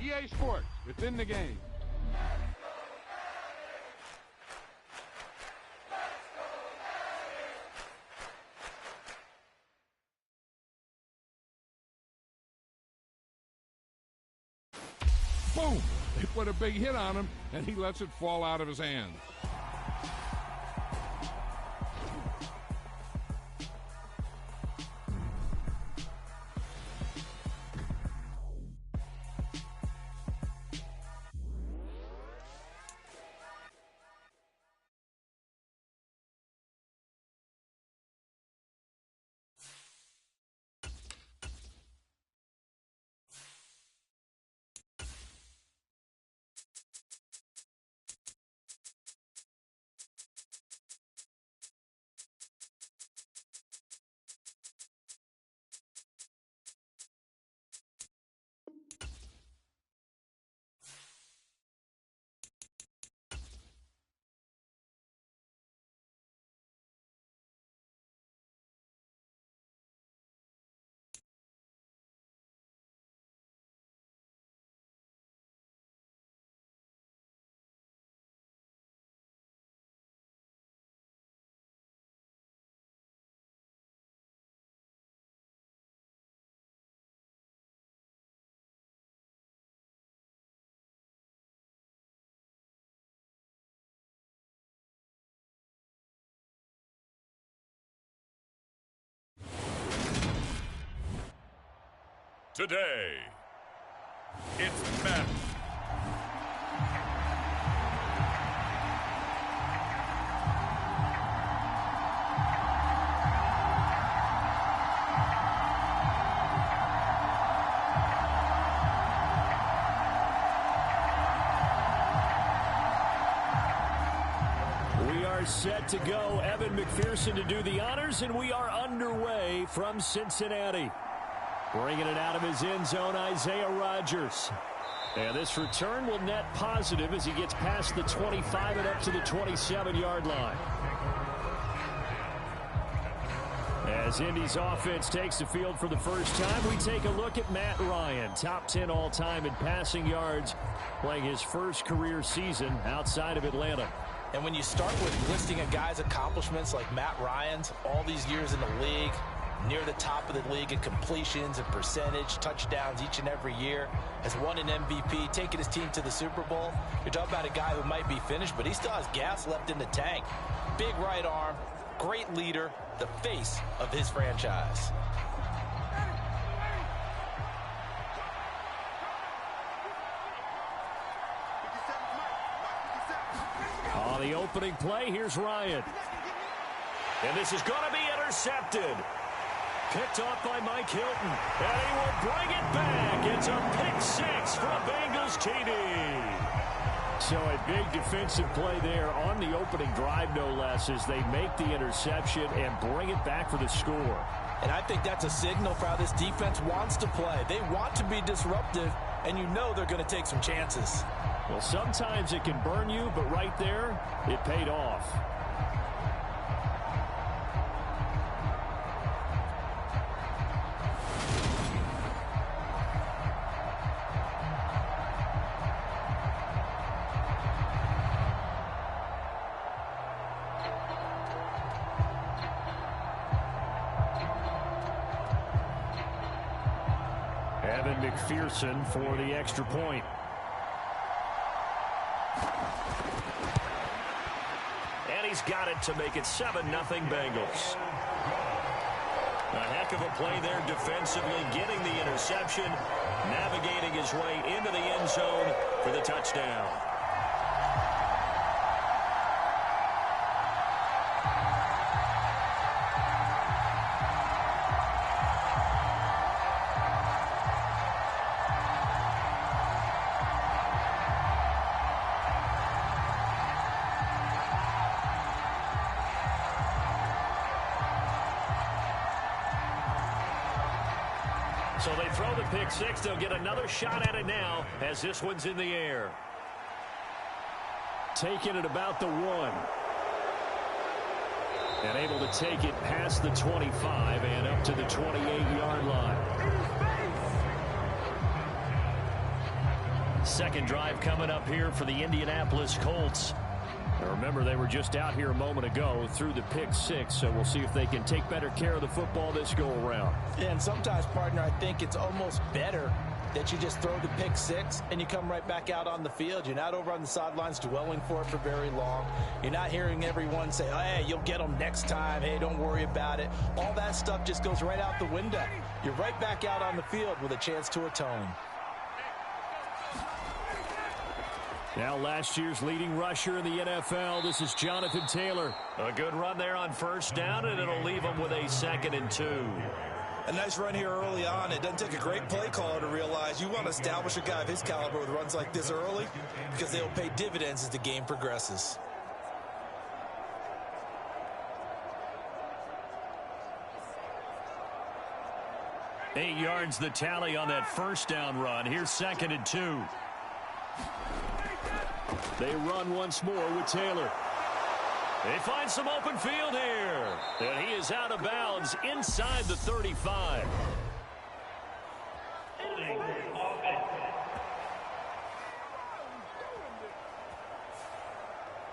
EA Sports. It's in the game. Boom! They put a big hit on him, and he lets it fall out of his hands. Today, it's Madden. We are set to go. Evan McPherson to do the honors, and we are underway from Cincinnati. Bringing it out of his end zone, Isaiah Rodgers. And this return will net positive as he gets past the 25 and up to the 27-yard line. As Indy's offense takes the field for the first time, we take a look at Matt Ryan, top 10 all-time in passing yards, playing his first career season outside of Atlanta. And when you start with listing a guy's accomplishments like Matt Ryan's, all these years in the league, near the top of the league in completions and percentage, touchdowns each and every year, has won an MVP, taken his team to the Super Bowl. You're talking about a guy who might be finished, but he still has gas left in the tank. Big right arm, great leader, the face of his franchise. On the opening play, here's Ryan. And this is going to be intercepted. Picked off by Mike Hilton. And he will bring it back. It's a pick six for a Bengals TD. So a big defensive play there on the opening drive, no less, as they make the interception and bring it back for the score. And I think that's a signal for how this defense wants to play. They want to be disruptive, and you know they're going to take some chances. Well, sometimes it can burn you, but right there, it paid off. Evan McPherson for the extra point. And he's got it to make it 7-0 Bengals. A heck of a play there defensively, getting the interception, navigating his way into the end zone for the touchdown. So they throw the pick six. They'll get another shot at it now as this one's in the air. Taking it about the 1. And able to take it past the 25 and up to the 28-yard line. Second drive coming up here for the Indianapolis Colts. Now remember, they were just out here a moment ago through the pick six, so we'll see if they can take better care of the football this go-around. Yeah, and sometimes, partner, I think it's almost better that you just throw the pick six and you come right back out on the field. You're not over on the sidelines dwelling for it for very long. You're not hearing everyone say, oh, hey, you'll get them next time. Hey, don't worry about it. All that stuff just goes right out the window. You're right back out on the field with a chance to atone. Now last year's leading rusher in the NFL, this is Jonathan Taylor. A good run there on first down, and it'll leave him with a 2nd and 2. A nice run here early on. It doesn't take a great play caller to realize you want to establish a guy of his caliber with runs like this early because they'll pay dividends as the game progresses. Eight yards the tally on that first down run. Here's 2nd and 2. They run once more with Taylor. They find some open field here. And he is out of bounds inside the 35.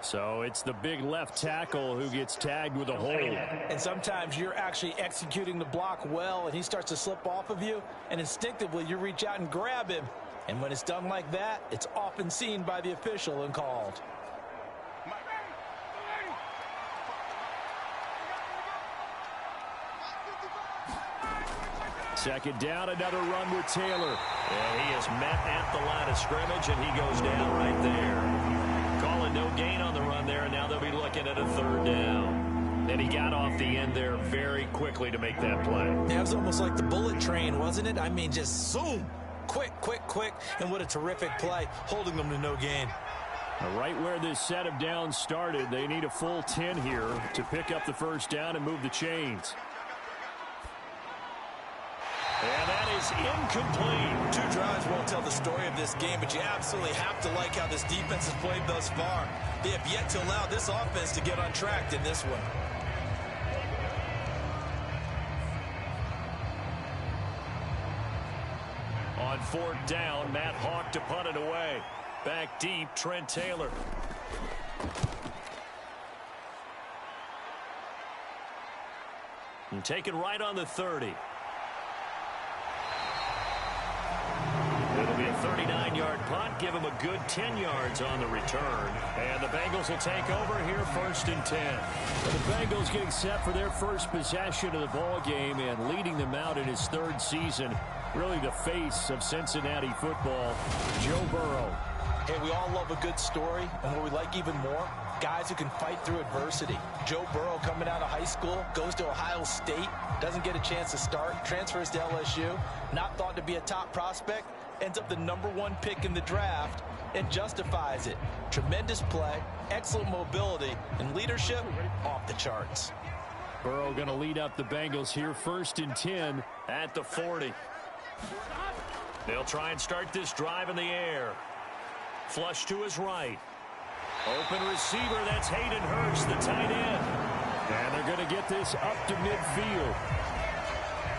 So it's the big left tackle who gets tagged with a hold. And sometimes you're actually executing the block well, and he starts to slip off of you, and instinctively you reach out and grab him. And when it's done like that, it's often seen by the official and called. Second down, another run with Taylor. And he is met at the line of scrimmage, and he goes down right there. Calling no gain on the run there, and now they'll be looking at a 3rd down. And he got off the end there very quickly to make that play. That was almost like the bullet train, wasn't it? I mean, just zoom. Quick, quick, quick. And what a terrific play, holding them to no gain. Right where this set of downs started, they need a full 10 here to pick up the first down and move the chains. And that is incomplete. 2 drives won't tell the story of this game, but you absolutely have to like how this defense has played thus far. They have yet to allow this offense to get on track in this one. On 4th down, Matt Hawk to punt it away. Back deep, Trent Taylor. And taken right on the 30. It'll be a 39-yard punt. Give him a good 10 yards on the return. And the Bengals will take over here 1st and 10. And the Bengals getting set for their first possession of the ball game and leading them out in his 3rd season. Really the face of Cincinnati football, Joe Burrow. Hey, we all love a good story, and what we like even more, guys who can fight through adversity. Joe Burrow coming out of high school, goes to Ohio State, doesn't get a chance to start, transfers to LSU, not thought to be a top prospect, ends up the #1 pick in the draft, and justifies it. Tremendous play, excellent mobility, and leadership off the charts. Burrow going to lead up the Bengals here 1st and 10 at the 40. They'll try and start this drive in the air. Flush to his right. Open receiver, that's Hayden Hurst, the tight end. And they're going to get this up to midfield.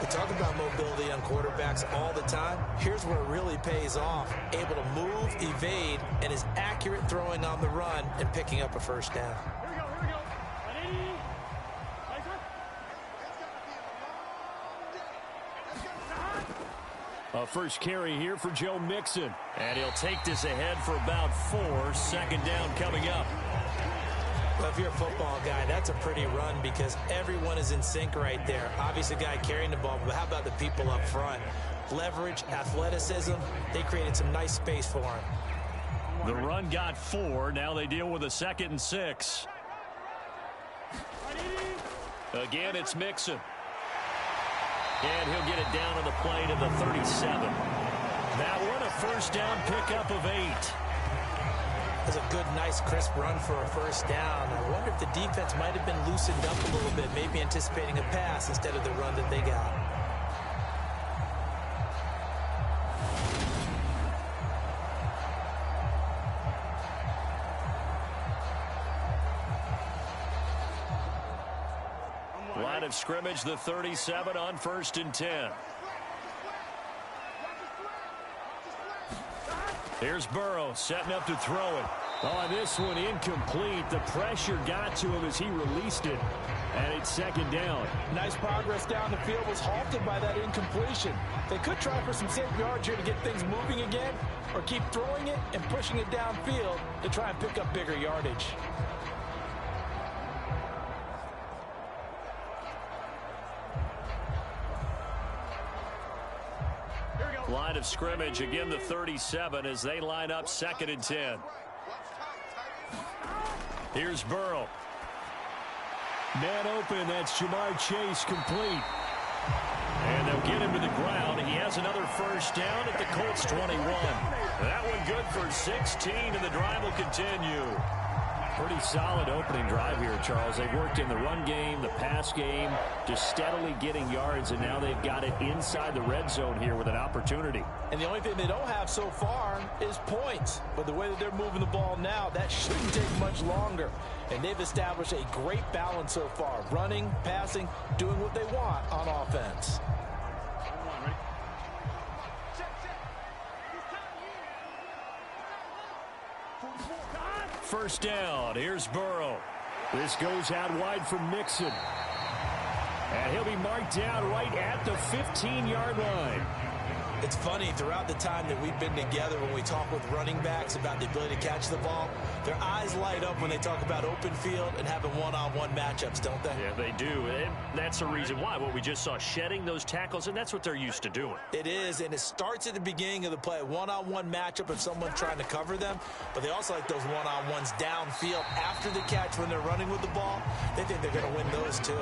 We talk about mobility on quarterbacks all the time. Here's where it really pays off. Able to move, evade, and is accurate throwing on the run and picking up a first down. A first carry here for Joe Mixon. And he'll take this ahead for about 4. 2nd down coming up. Well, if you're a football guy, that's a pretty run because everyone is in sync right there. Obviously, a guy carrying the ball, but how about the people up front? Leverage, athleticism, they created some nice space for him. The run got 4. Now they deal with a 2nd and 6. Again, it's Mixon. And he'll get it down to the play to the 37. That one a first down pickup of 8. That's a good, nice, crisp run for a first down. I wonder if the defense might have been loosened up a little bit, maybe anticipating a pass instead of the run that they got. Line of scrimmage, the 37 on 1st and 10. Here's Burrow setting up to throw it. On this one, incomplete. The pressure got to him as he released it, and it's second down. Nice progress down the field was halted by that incompletion. They could try for some safe yards here to get things moving again, or keep throwing it and pushing it downfield to try and pick up bigger yardage. Line of scrimmage, again the 37 as they line up 2nd and 10. Here's Burrow. Man open, that's Jamar Chase complete. And they'll get him to the ground. He has another first down at the Colts 21. That one good for 16, and the drive will continue. Pretty solid opening drive here, Charles. They've worked in the run game, the pass game, just steadily getting yards, and now they've got it inside the red zone here with an opportunity. And the only thing they don't have so far is points. But the way that they're moving the ball now, that shouldn't take much longer. And they've established a great balance so far. Running, passing, doing what they want on offense. First down. Here's Burrow. This goes out wide for Mixon. And he'll be marked down right at the 15-yard line. It's funny, throughout the time that we've been together, when we talk with running backs about the ability to catch the ball, their eyes light up when they talk about open field and having one-on-one matchups, don't they? Yeah, they do. And that's the reason why. What we just saw, shedding those tackles, and that's what they're used to doing. It is, and it starts at the beginning of the play. One-on-one matchup of someone trying to cover them, but they also like those one-on-ones downfield after the catch when they're running with the ball. They think they're going to win those, too.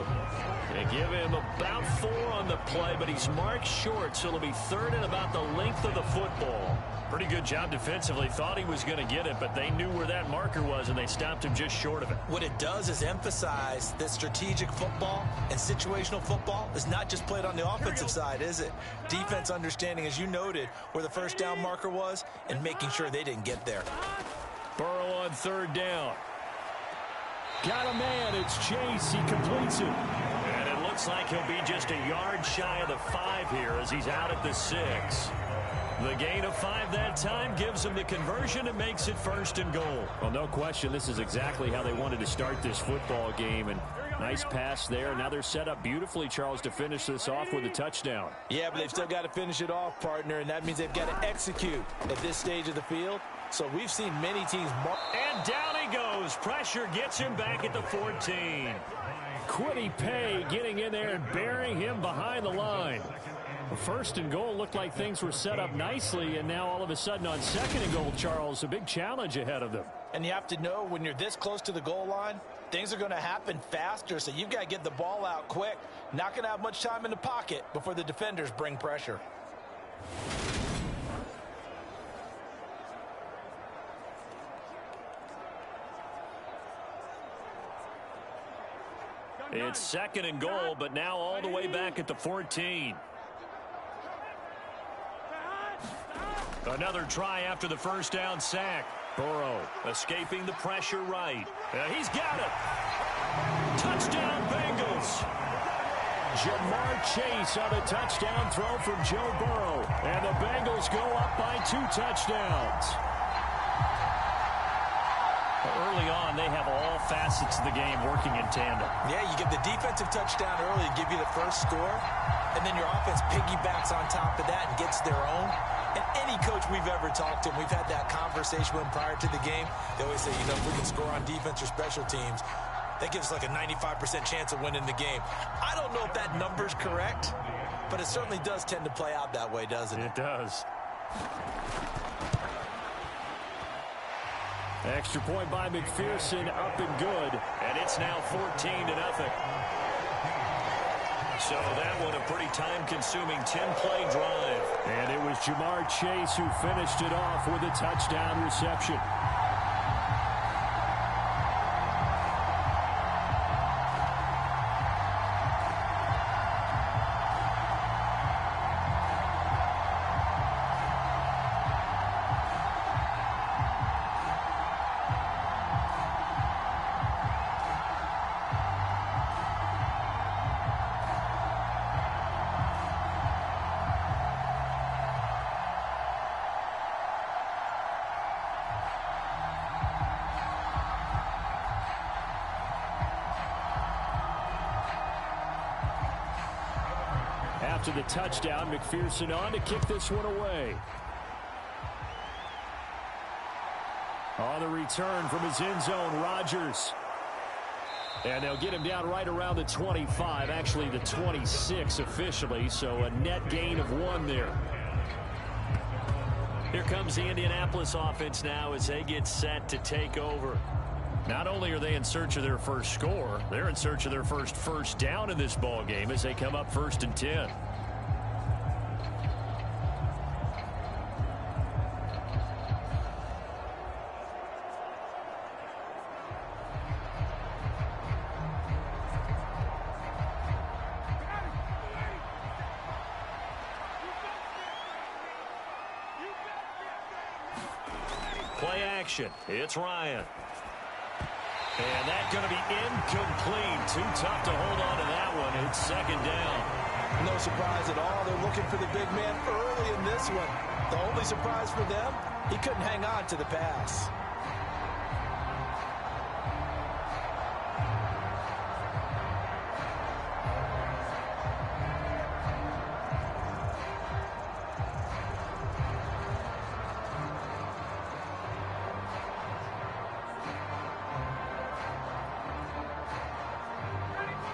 They give him about 4 on the play, but he's marked short, so it'll be 3rd and about the length of the football. Pretty good job defensively. Thought he was going to get it, but they knew where that marker was, and they stopped him just short of it. What it does is emphasize that strategic football and situational football is not just played on the offensive side, is it? Defense understanding, as you noted, where the first down marker was and making sure they didn't get there. Burrow on 3rd down. Got a man. It's Chase. He completes it. And it looks like he'll be just a yard shy of the 5 here as he's out at the 6. The gain of 5 that time gives him the conversion and makes it 1st and goal. Well, no question, this is exactly how they wanted to start this football game. And nice pass there. Now they're set up beautifully, Charles, to finish this off with a touchdown. Yeah, but they've still got to finish it off, partner, and that means they've got to execute at this stage of the field. So we've seen many teams. And down he goes. Pressure gets him back at the 14. Quiddy Pay getting in there and burying him behind the line. 1st and goal looked like things were set up nicely, and now all of a sudden on 2nd and goal, Charles, a big challenge ahead of them. And you have to know when you're this close to the goal line, things are going to happen faster, so you've got to get the ball out quick. Not going to have much time in the pocket before the defenders bring pressure. It's 2nd and goal, but now all the way back at the 14. Another try after the first down sack. Burrow escaping the pressure right. He's got it. Touchdown, Bengals. Jamar Chase on a touchdown throw from Joe Burrow. And the Bengals go up by 2 touchdowns. Early on, they have all facets of the game working in tandem. Yeah, you get the defensive touchdown early to give you the first score, and then your offense piggybacks on top of that and gets their own. And any coach we've ever talked to, and we've had that conversation with them prior to the game, they always say, you know, if we can score on defense or special teams, that gives us like a 95% chance of winning the game. I don't know if that number's correct, but it certainly does tend to play out that way, doesn't it? It does. Extra point by McPherson, up and good. And it's now 14-0. So that one a pretty time-consuming 10-play drive. And it was Jamar Chase who finished it off with a touchdown reception. after the touchdown. McPherson on to kick this one away. On the return from his end zone, Rodgers. And they'll get him down right around the 25, actually the 26 officially, so a net gain of 1 there. Here comes the Indianapolis offense now as they get set to take over. Not only are they in search of their first score, they're in search of their first down in this ball game as they come up 1st and 10. Play action. It's Ryan. And that's going to be incomplete. Too tough to hold on to that one. It's 2nd down. No surprise at all. They're looking for the big man early in this one. The only surprise for them, he couldn't hang on to the pass.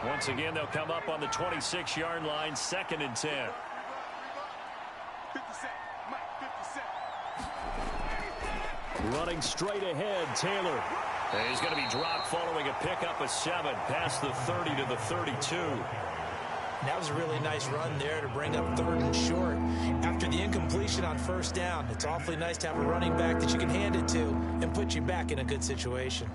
Once again, they'll come up on the 26-yard line, 2nd and 10. Running straight ahead, Taylor. And he's going to be dropped following a pickup of 7 past the 30 to the 32. That was a really nice run there to bring up 3rd and short. After the incompletion on 1st down, it's awfully nice to have a running back that you can hand it to and put you back in a good situation.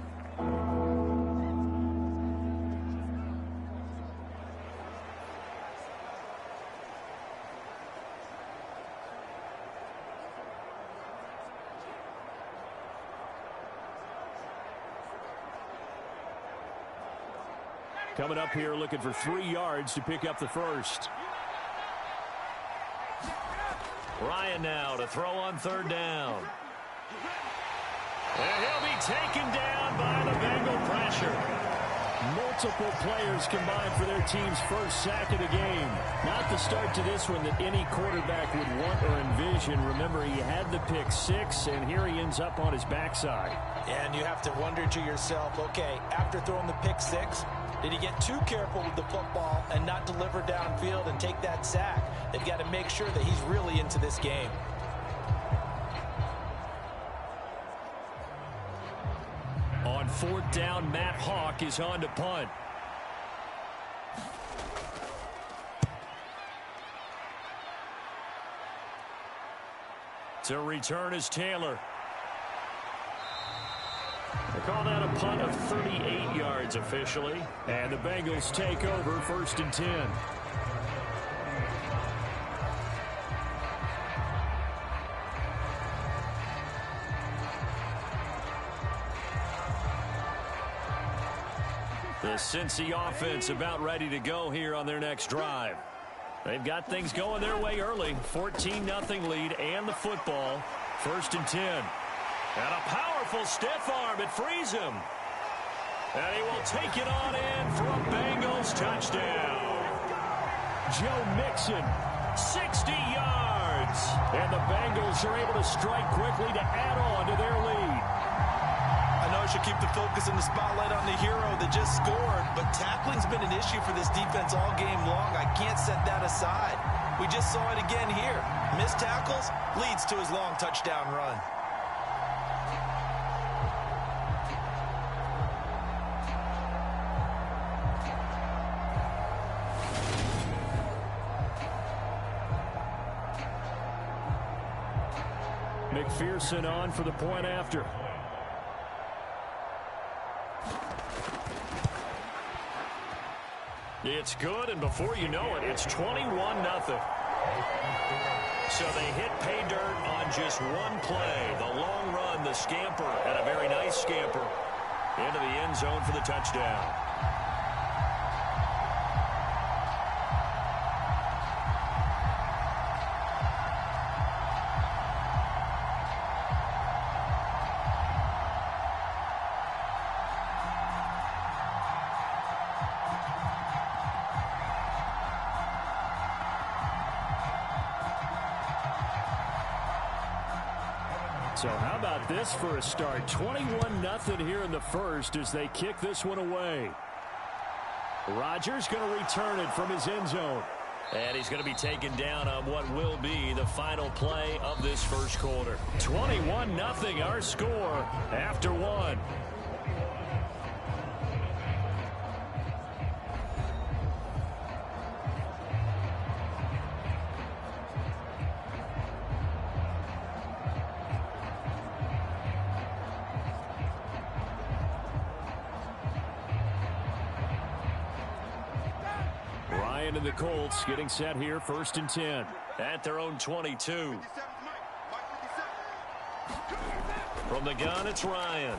Coming up here looking for 3 yards to pick up the first. Ryan now to throw on 3rd down. And he'll be taken down by the Bengal pressure. Multiple players combined for their team's first sack of the game. Not the start to this one that any quarterback would want or envision. Remember, he had the pick 6, and here he ends up on his backside. And you have to wonder to yourself, okay, after throwing the pick 6, did he get too careful with the football and not deliver downfield and take that sack? They've got to make sure that he's really into this game. On 4th down, Matt Hawk is on to punt. To return is Taylor. They call that a punt of 38 yards officially. And the Bengals take over 1st and 10. The Cincy offense about ready to go here on their next drive. They've got things going their way early. 14-0 lead and the football. 1st and 10. And a powerful stiff arm. It frees him. And he will take it on in for a Bengals touchdown. Joe Mixon, 60 yards. And the Bengals are able to strike quickly to add on to their lead. I know I should keep the focus and the spotlight on the hero that just scored, but tackling's been an issue for this defense all game long. I can't set that aside. We just saw it again here. Missed tackles leads to his long touchdown run. McPherson on for the point after. It's good, and before you know it, it's 21-0. So they hit pay dirt on just one play. The long run, the scamper, and a very nice scamper into the end zone for the touchdown. So how about this for a start? 21-0 here in the first as they kick this one away. Rodgers going to return it from his end zone. And he's going to be taken down on what will be the final play of this first quarter. 21-0 our score after one. And the Colts getting set here, 1st and 10 at their own 22. From the gun, it's Ryan.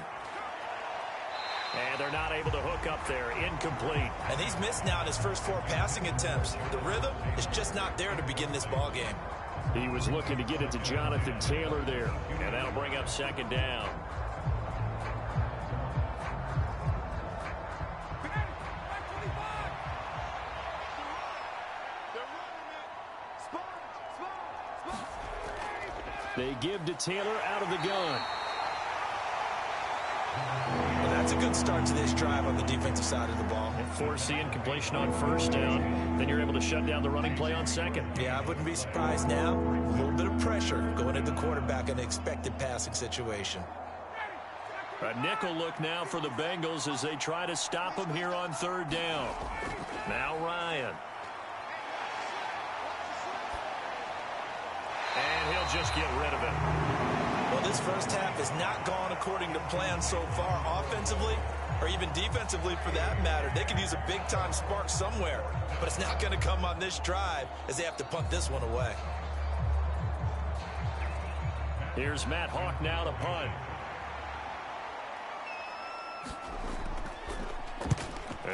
And they're not able to hook up there. Incomplete. And he's missed now in his first 4 passing attempts. The rhythm is just not there to begin this ball game. He was looking to get it to Jonathan Taylor there. And that'll bring up 2nd down. They give to Taylor out of the gun. Well, that's a good start to this drive on the defensive side of the ball. Force the incompletion on 1st down. Then you're able to shut down the running play on 2nd. Yeah, I wouldn't be surprised now. A little bit of pressure going at the quarterback in an expected passing situation. A nickel look now for the Bengals as they try to stop him here on 3rd down. Now Ryan. And he'll just get rid of it. Well, this first half has not gone according to plan so far offensively or even defensively for that matter. They could use a big-time spark somewhere, but it's not going to come on this drive as they have to punt this one away. Here's Matt Hawk now to punt.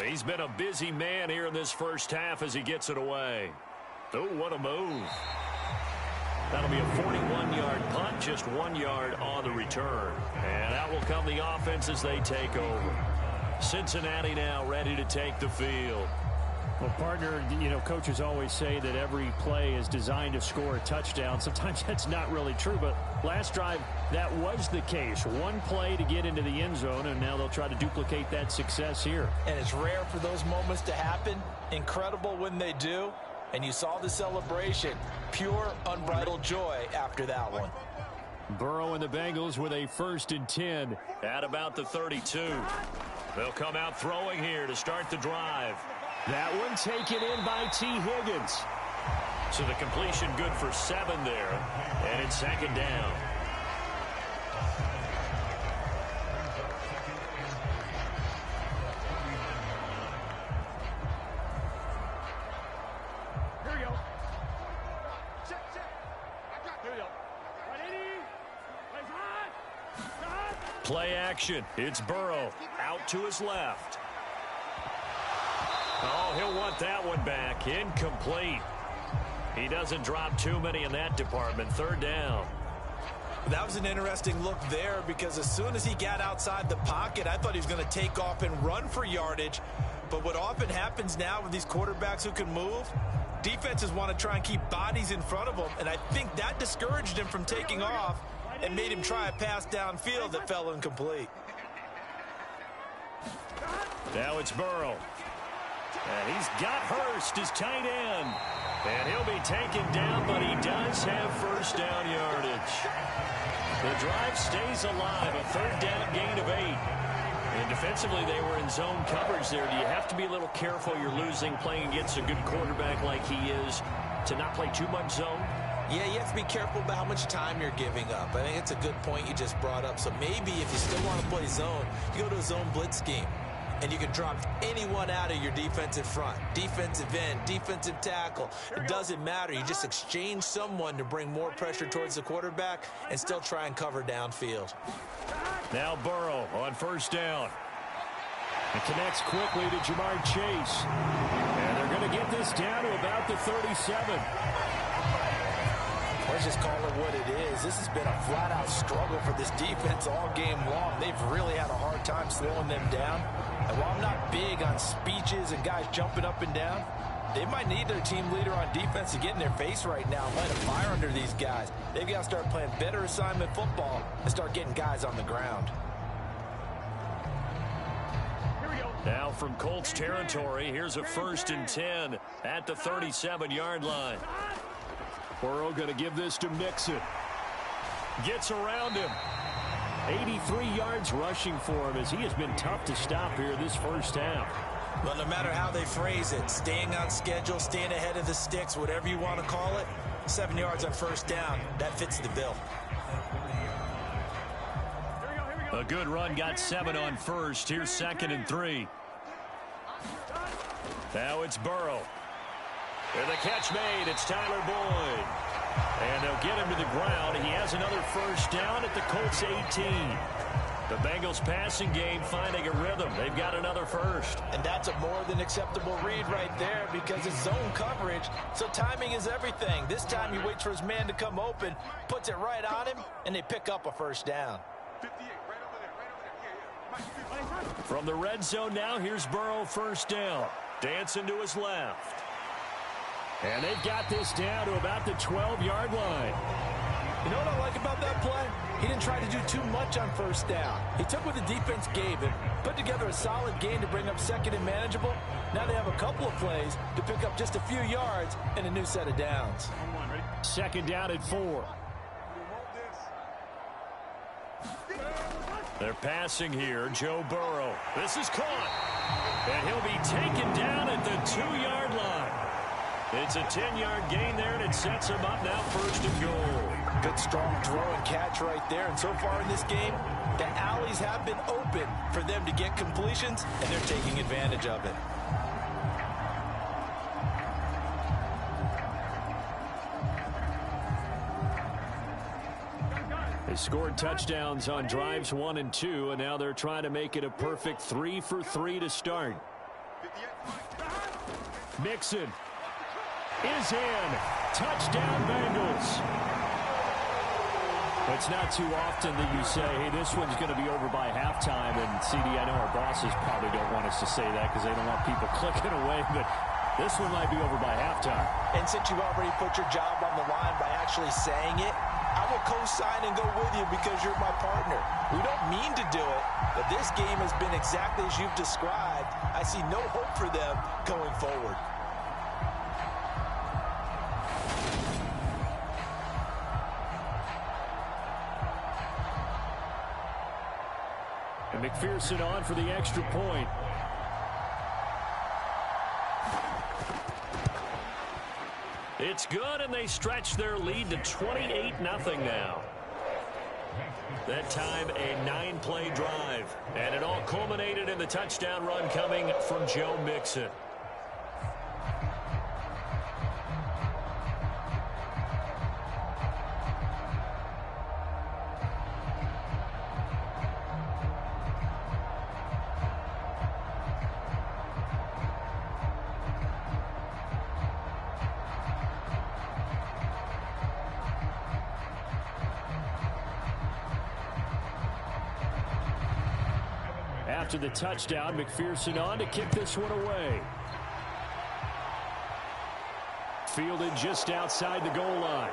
He's been a busy man here in this first half as he gets it away. Oh, what a move. That'll be a 41-yard punt, just 1 yard on the return. And out will come the offense as they take over. Cincinnati now ready to take the field. Well, partner, you know, coaches always say that every play is designed to score a touchdown. Sometimes that's not really true, but last drive, that was the case. One play to get into the end zone, and now they'll try to duplicate that success here. And it's rare for those moments to happen. Incredible when they do. And you saw the celebration. Pure, unbridled joy after that one. Burrow and the Bengals with a 1st and 10 at about the 32. They'll come out throwing here to start the drive. That one taken in by T. Higgins. So the completion good for 7 there. And it's 2nd down. Play action. It's Burrow out to his left. Oh, he'll want that one back. Incomplete. He doesn't drop too many in that department. 3rd down. That was an interesting look there because as soon as he got outside the pocket, I thought he was going to take off and run for yardage. But what often happens now with these quarterbacks who can move, defenses want to try and keep bodies in front of them. And I think that discouraged him from taking off and made him try a pass downfield that fell incomplete. Now it's Burrow. And he's got Hurst as tight end. And he'll be taken down, but he does have 1st down yardage. The drive stays alive, a 3rd down gain of 8. And defensively, they were in zone coverage there. Do you have to be a little careful you're losing playing against a good quarterback like he is to not play too much zone? Yeah, you have to be careful about how much time you're giving up. I think it's a good point you just brought up. So maybe if you still want to play zone, you go to a zone blitz scheme. And you can drop anyone out of your defensive front. Defensive end, defensive tackle. It doesn't matter. You just exchange someone to bring more pressure towards the quarterback and still try and cover downfield. Now Burrow on 1st down. It connects quickly to Jamar Chase. And they're going to get this down to about the 37. Let's just call it what it is. This has been a flat-out struggle for this defense all game long. They've really had a hard time slowing them down. And while I'm not big on speeches and guys jumping up and down, They might need their team leader on defense to get in their face right now and light a fire under these guys. They've got to start playing better assignment football and start getting guys on the ground. Now from Colts territory, here's a 1st and 10 at the 37-yard line. Burrow going to give this to Mixon. Gets around him. 83 yards rushing for him as he has been tough to stop here this first half. Well, no matter how they phrase it, staying on schedule, staying ahead of the sticks, whatever you want to call it, 7 yards on 1st down, that fits the bill. A good run got 7 on 1st. Here's 2nd and 3. Now it's Burrow. With a catch made, it's Tyler Boyd. And they'll get him to the ground. He has another 1st down at the Colts 18. The Bengals passing game finding a rhythm. They've got another 1st. And that's a more than acceptable read right there because it's zone coverage, so timing is everything. This time he waits for his man to come open, puts it right on him, and they pick up a 1st down. From the red zone now, here's Burrow 1st down. Dancing to his left. And they've got this down to about the 12-yard line. You know what I like about that play? He didn't try to do too much on 1st down. He took what the defense gave him, put together a solid gain to bring up 2nd and manageable. Now they have a couple of plays to pick up just a few yards and a new set of downs. 2nd down at 4. They're passing here. Joe Burrow. This is caught. And he'll be taken down at the 2-yard line. It's a 10-yard gain there, and it sets him up now 1st and goal. Good strong throw and catch right there. And so far in this game, the alleys have been open for them to get completions, and they're taking advantage of it. They scored touchdowns on drives 1 and 2, and now they're trying to make it a perfect 3 for 3 to start. Mixon is in. Touchdown, Bengals. It's not too often that you say, hey, this one's going to be over by halftime. And, CD, I know our bosses probably don't want us to say that because they don't want people clicking away, but this one might be over by halftime. And since you already put your job on the line by actually saying it, I will co-sign and go with you because you're my partner. We don't mean to do it, but this game has been exactly as you've described. I see no hope for them going forward. And McPherson on for the extra point. It's good, and they stretch their lead to 28-0 now. That time, a 9-play drive. And it all culminated in the touchdown run coming from Joe Mixon. After the touchdown, McPherson on to kick this one away. Fielded just outside the goal line.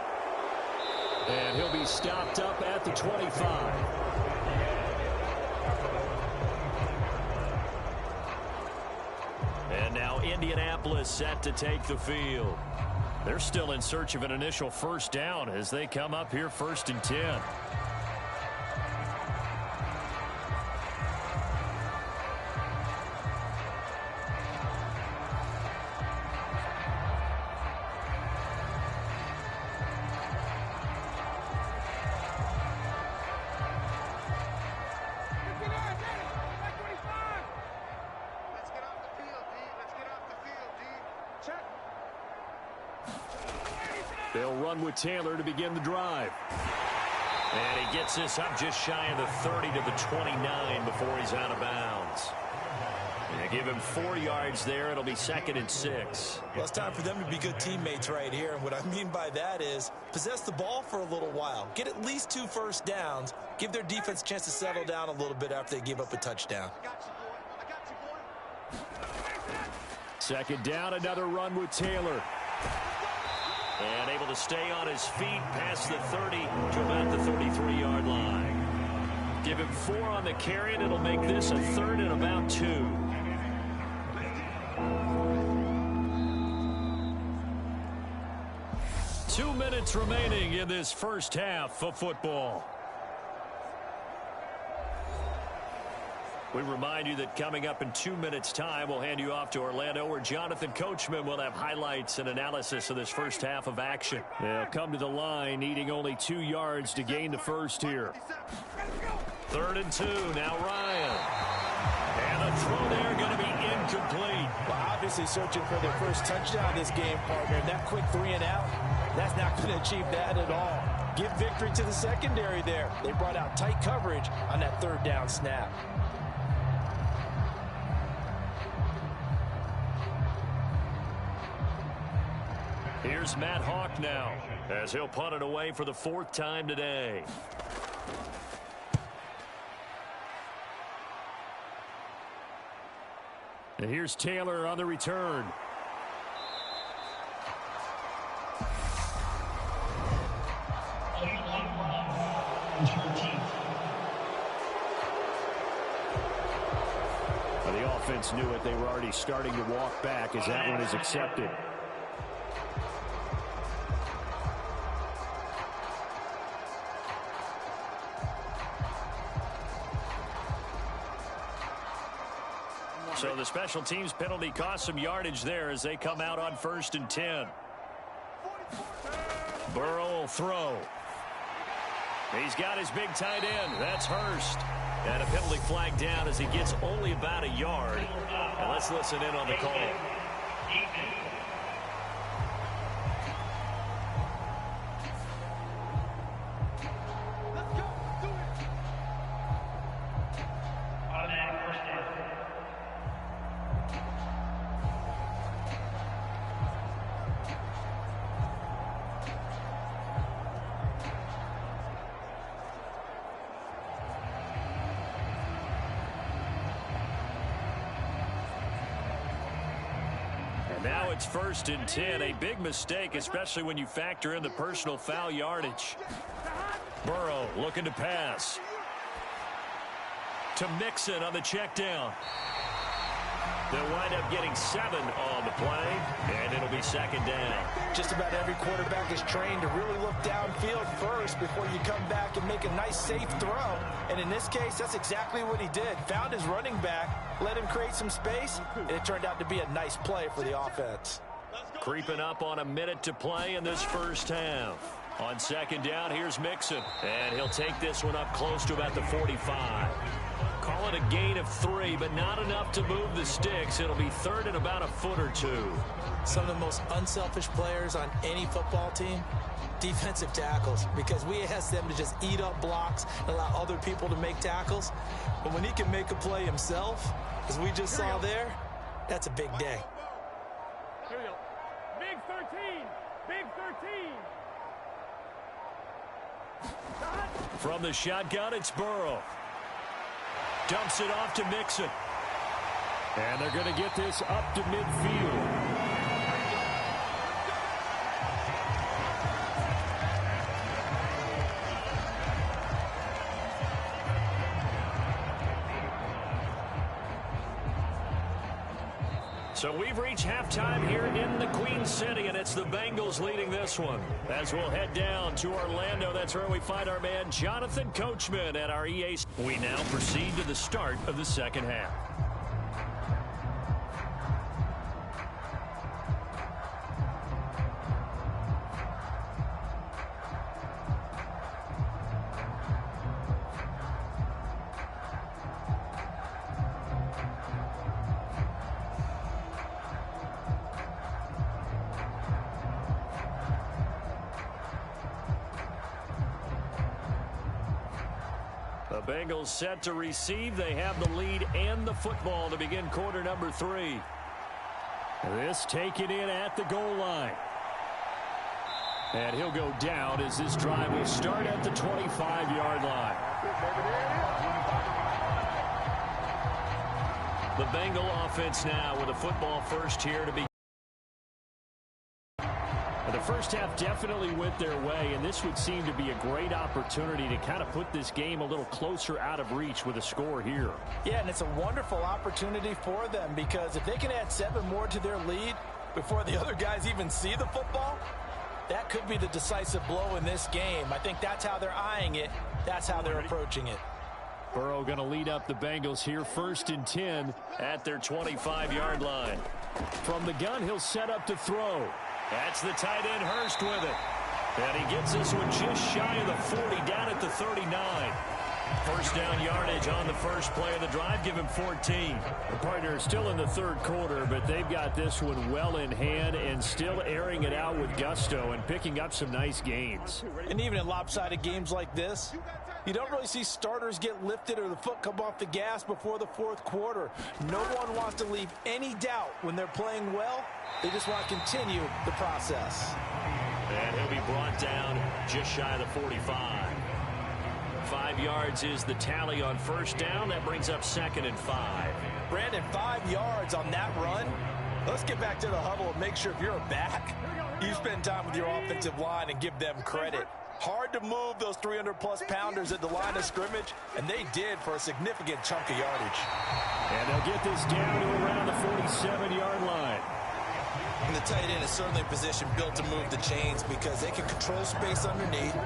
And he'll be stopped up at the 25. And now Indianapolis set to take the field. They're still in search of an initial 1st down as they come up here 1st and 10. They'll run with Taylor to begin the drive. And he gets this up just shy of the 30 to the 29 before he's out of bounds. They give him 4 yards there. It'll be 2nd and 6. Well, it's time for them to be good teammates right here. And what I mean by that is possess the ball for a little while. Get at least 2 first downs. Give their defense a chance to settle down a little bit after they give up a touchdown. Second down, another run with Taylor. And able to stay on his feet past the 30 to about the 33-yard line. Give him 4 on the carry, and it'll make this a 3rd and about 2. Two minutes remaining in this first half of football. We remind you that coming up in 2 minutes' time, we'll hand you off to Orlando, where Jonathan Coachman will have highlights and analysis of this first half of action. They'll come to the line, needing only 2 yards to gain the first here. 3rd and 2, now Ryan. And the throw there going to be incomplete. Well, obviously searching for their first touchdown this game, partner. That quick 3 and out, that's not going to achieve that at all. Give victory to the secondary there. They brought out tight coverage on that 3rd down snap. Here's Matt Hawk now, as he'll punt it away for the 4th time today. And here's Taylor on the return. Well, the offense knew it. They were already starting to walk back as that one is accepted. So the special teams penalty cost some yardage there as they come out on 1st and 10. Burrow will throw. He's got his big tight end. That's Hurst. And a penalty flag down as he gets only about a yard. And let's listen in on the call. Now it's 1st and 10. A big mistake, especially when you factor in the personal foul yardage. Burrow looking to pass. To Mixon on the check down. They'll wind up getting 7 on the play, and it'll be 2nd down. Just about every quarterback is trained to really look downfield first before you come back and make a nice, safe throw. And in this case, that's exactly what he did. Found his running back, let him create some space, and it turned out to be a nice play for the offense. Creeping up on a minute to play in this first half. On 2nd down, here's Mixon, and he'll take this one up close to about the 45. Call it a gain of 3, but not enough to move the sticks. It'll be 3rd and about a foot or 2. Some of the most unselfish players on any football team, defensive tackles, because we ask them to just eat up blocks and allow other people to make tackles. But when he can make a play himself, as we just saw there, that's a big day. Here we go. Big 13. Big 13. From the shotgun, it's Burrow. Dumps it off to Mixon. And they're going to get this up to midfield. So we've reached halftime here in the Queen City, and it's the Bengals leading this one. As we'll head down to Orlando, that's where we find our man Jonathan Coachman at our EA. We now proceed to the start of the second half. The Bengals set to receive. They have the lead and the football to begin quarter number 3. This taken in at the goal line. And he'll go down as this drive will start at the 25-yard line. The Bengal offense now with a football first here to be. The first half definitely went their way, and this would seem to be a great opportunity to kind of put this game a little closer out of reach with a score here. Yeah, and it's a wonderful opportunity for them, because if they can add 7 more to their lead before the other guys even see the football, that could be the decisive blow in this game. I think that's how they're eyeing it. That's how they're approaching it. Burrow going to lead up the Bengals here, 1st and 10 at their 25-yard line. From the gun, he'll set up to throw. That's the tight end Hurst with it. And he gets this one just shy of the 40, down at the 39. First down yardage on the first play of the drive. Give him 14. The partner is still in the 3rd quarter, but they've got this one well in hand and still airing it out with gusto and picking up some nice gains. And even in lopsided games like this, you don't really see starters get lifted or the foot come off the gas before the 4th quarter. No one wants to leave any doubt when they're playing well. They just want to continue the process. And he'll be brought down just shy of the 45. 5 yards is the tally on first down. That brings up 2nd and 5. Brandon, 5 yards on that run. Let's get back to the huddle and make sure if you're a back, you spend time with your offensive line and give them credit. Hard to move those 300-plus pounders at the line of scrimmage, and they did for a significant chunk of yardage. And they'll get this down to around the 47-yard line. And the tight end is certainly in position built to move the chains because they can control space underneath.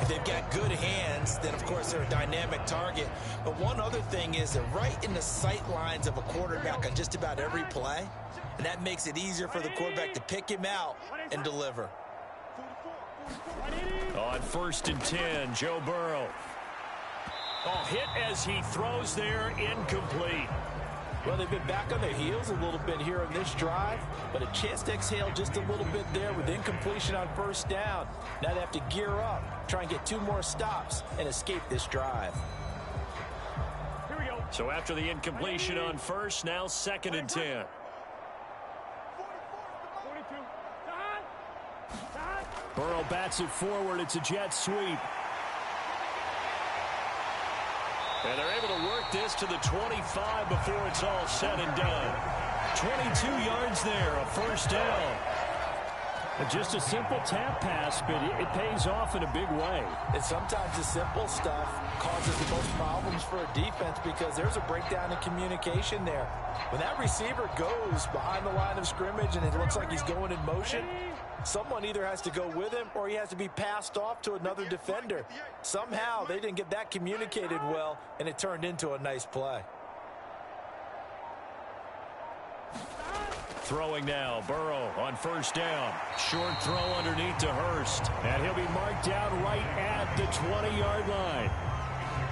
If they've got good hands, then, of course, they're a dynamic target. But one other thing is they're right in the sight lines of a quarterback on just about every play, and that makes it easier for the quarterback to pick him out and deliver. On 1st and 10, Joe Burrow. Oh, hit as he throws there, incomplete. Well, they've been back on their heels a little bit here on this drive, but a chance to exhale just a little bit there with incompletion on first down. Now they have to gear up, try and get 2 more stops, and escape this drive. Here we go. So after the incompletion on first, now 2nd and 10. 42. Burrow bats it forward. It's a jet sweep. And they're able to work this to the 25 before it's all said and done. 22 yards there, a first down. Just a simple tap pass, but it pays off in a big way. And sometimes the simple stuff causes the most problems for a defense because there's a breakdown in communication there. When that receiver goes behind the line of scrimmage and it looks like he's going in motion, someone either has to go with him or he has to be passed off to another defender. Somehow they didn't get that communicated well, and it turned into a nice play. Throwing now, Burrow on first down. Short throw underneath to Hurst. And he'll be marked down right at the 20-yard line.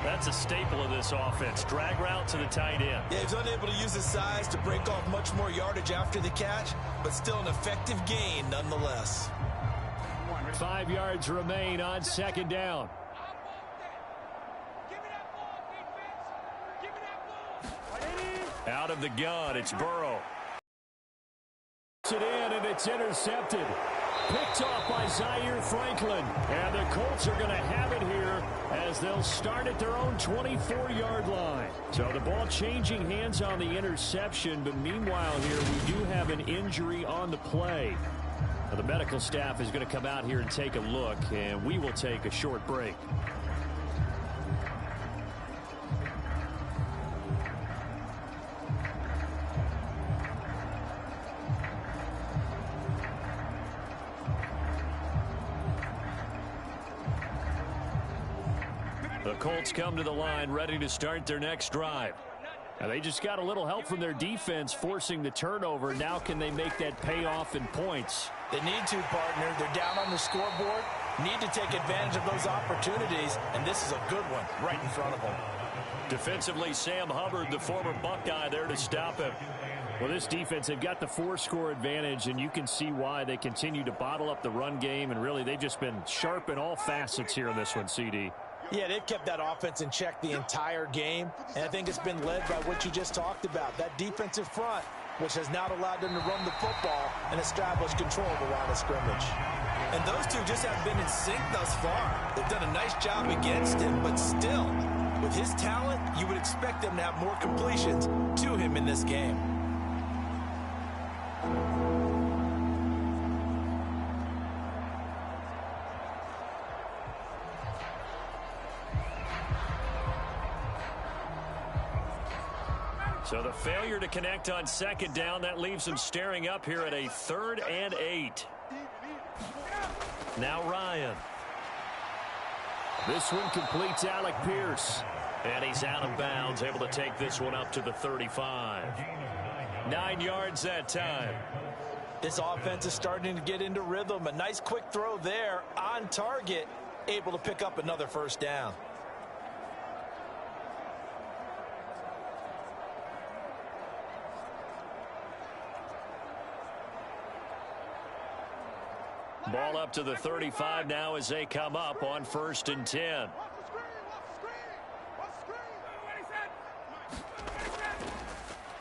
That's a staple of this offense. Drag route to the tight end. Yeah, he's unable to use his size to break off much more yardage after the catch, but still an effective gain nonetheless. 5 yards remain on 2nd down. Out of the gun, it's Burrow. It in, and it's intercepted. Picked off by Zaire Franklin. And the Colts are going to have it here as they'll start at their own 24-yard line. So the ball changing hands on the interception, but meanwhile here we do have an injury on the play. Now, the medical staff is going to come out here and take a look, and we will take a short break. The Colts come to the line ready to start their next drive. Now they just got a little help from their defense forcing the turnover. Now can they make that pay off in points? They need to, partner. They're down on the scoreboard. Need to take advantage of those opportunities, and this is a good one right in front of them. Defensively, Sam Hubbard, the former Buckeye, there to stop him. Well, this defense, they've got the 4-score advantage, and you can see why they continue to bottle up the run game, and really they've just been sharp in all facets here in this one, CD. Yeah, they've kept that offense in check the entire game, and I think it's been led by what you just talked about, that defensive front, which has not allowed them to run the football and establish control of the line of scrimmage. And those two just haven't been in sync thus far. They've done a nice job against him, but still, With his talent, you would expect them to have more completions to him in this game. So the failure to connect on second down, that leaves them staring up here at a 3rd and 8. Now Ryan. This one completes Alec Pierce. And he's out of bounds, able to take this one up to the 35. 9 yards that time. This offense is starting to get into rhythm. A nice quick throw there on target, able to pick up another first down. Ball up to the 35 now as they come up on 1st and 10.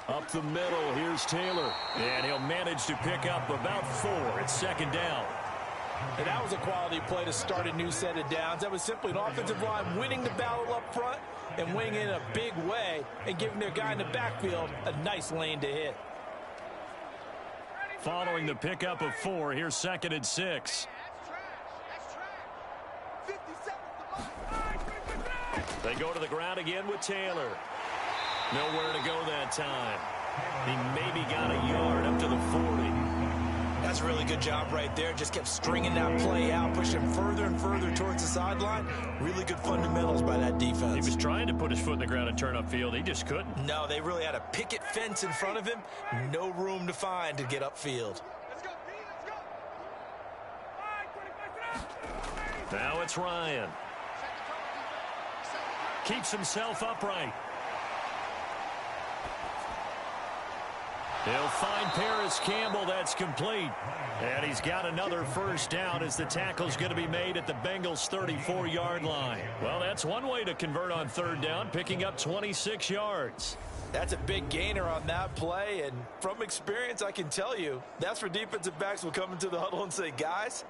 Up the middle, here's Taylor. And he'll manage to pick up about 4. It's 2nd down. And that was a quality play to start a new set of downs. That was simply an offensive line winning the battle up front and winning in a big way and giving their guy in the backfield a nice lane to hit. Following the pickup of 4, here's 2nd and 6. They go to the ground again with Taylor. Nowhere to go that time. He maybe got a yard up to the 40. That's a really good job right there. Just kept stringing that play out, pushing further and further towards the sideline. Really good fundamentals by that defense. He was trying to put his foot in the ground and turn upfield. He just couldn't. No, they really had a picket fence in front of him. No room to find to get upfield. Now it's Ryan. Keeps himself upright. He'll find Paris Campbell. That's complete. And he's got another first down as the tackle's going to be made at the Bengals' 34-yard line. Well, that's one way to convert on 3rd down, picking up 26 yards. That's a big gainer on that play, and from experience, I can tell you, that's where defensive backs will come into the huddle and say, guys,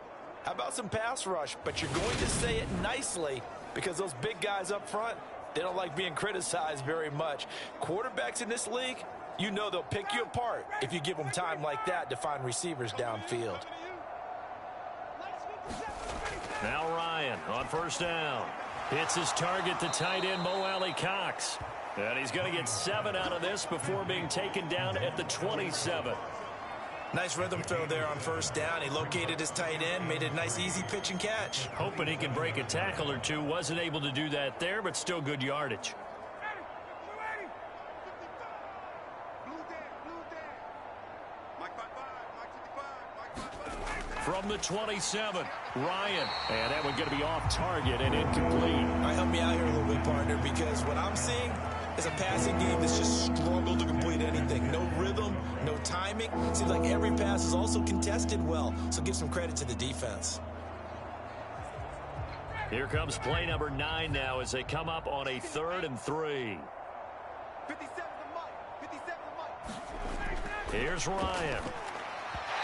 how about some pass rush? But you're going to say it nicely because those big guys up front, they don't like being criticized very much. Quarterbacks in this league, you know they'll pick you apart if you give them time like that to find receivers downfield. Now Ryan on 1st down. Hits his target, the tight end, Mo Alley Cox. And he's going to get 7 out of this before being taken down at the 27. Nice rhythm throw there on 1st down. He located his tight end, made a nice easy pitch and catch. Hoping he can break a tackle or two. Wasn't able to do that there, but still good yardage. From the 27, Ryan. And that one going to be off target and incomplete. All right, help me out here a little bit, partner, because what I'm seeing is a passing game that's just struggled to complete anything. No rhythm, no timing. Seems like every pass is also contested well, so give some credit to the defense. Here comes play number 9 now as they come up on a 3rd and 3. Here's Ryan.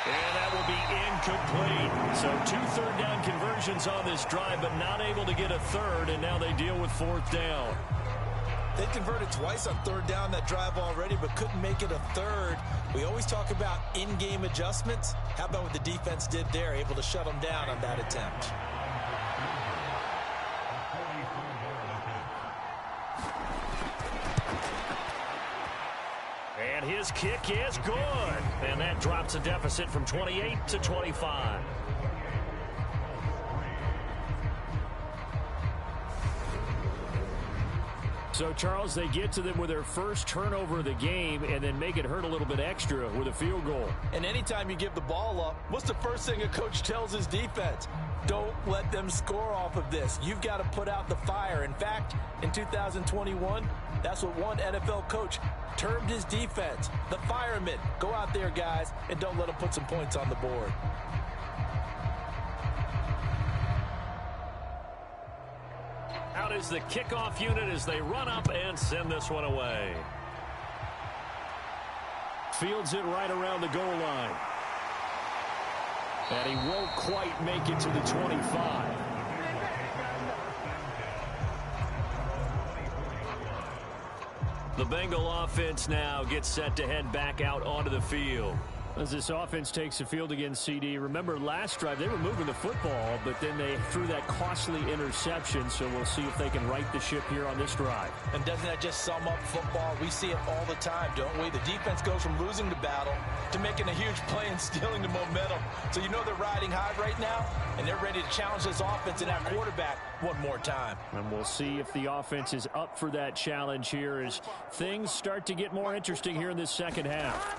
And that will be incomplete. So 2 3rd down conversions on this drive, but not able to get a 3rd, and now they deal with 4th down. They converted twice on 3rd down that drive already, but couldn't make it a 3rd. We always talk about in-game adjustments. How about what the defense did there, able to shut them down on that attempt? And his kick is good. And that drops a deficit from 28 to 25. So, Charles, they get to them with their first turnover of the game and then make it hurt a little bit extra with a field goal. And anytime you give the ball up, what's the first thing a coach tells his defense? Don't let them score off of this. You've got to put out the fire. In fact, in 2021, that's what one NFL coach termed his defense. The firemen. Go out there, guys, and don't let them put some points on the board. Out is the kickoff unit as they run up and send this one away. Fields it right around the goal line. And he won't quite make it to the 25. The Bengal offense now gets set to head back out onto the field. As this offense takes the field against CD, remember last drive they were moving the football, but then they threw that costly interception, so we'll see if they can right the ship here on this drive. And doesn't that just sum up football? We see it all the time, don't we? The defense goes from losing the battle to making a huge play and stealing the momentum. So you know they're riding high right now, and they're ready to challenge this offense and that quarterback one more time. And we'll see if the offense is up for that challenge here as things start to get more interesting here in this second half.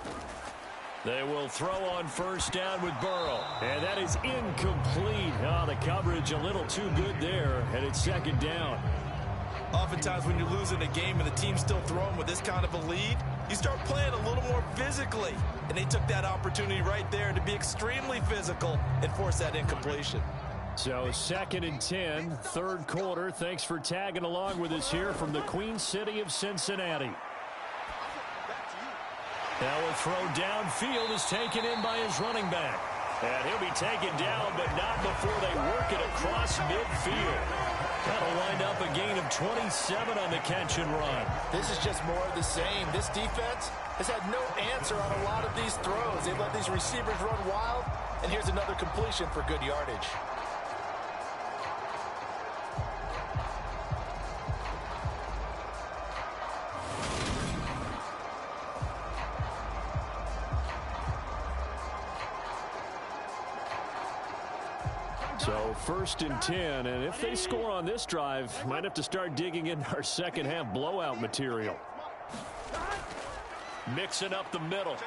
They will throw on first down with Burrow. And that is incomplete. Oh, the coverage a little too good there, and it's second down. Oftentimes when you're losing a game and the team's still throwing with this kind of a lead, you start playing a little more physically. And they took that opportunity right there to be extremely physical and force that incompletion. So 2nd and 10, third quarter. Thanks for tagging along with us here from the Queen City of Cincinnati. Now a throw downfield is taken in by his running back. And he'll be taken down, but not before they work it across midfield. That'll wind up a gain of 27 on the catch and run. This is just more of the same. This defense has had no answer on a lot of these throws. They've let these receivers run wild, and here's another completion for good yardage. So 1st and 10, and if they score on this drive, might have to start digging in our second half blowout material. Mixing up the middle.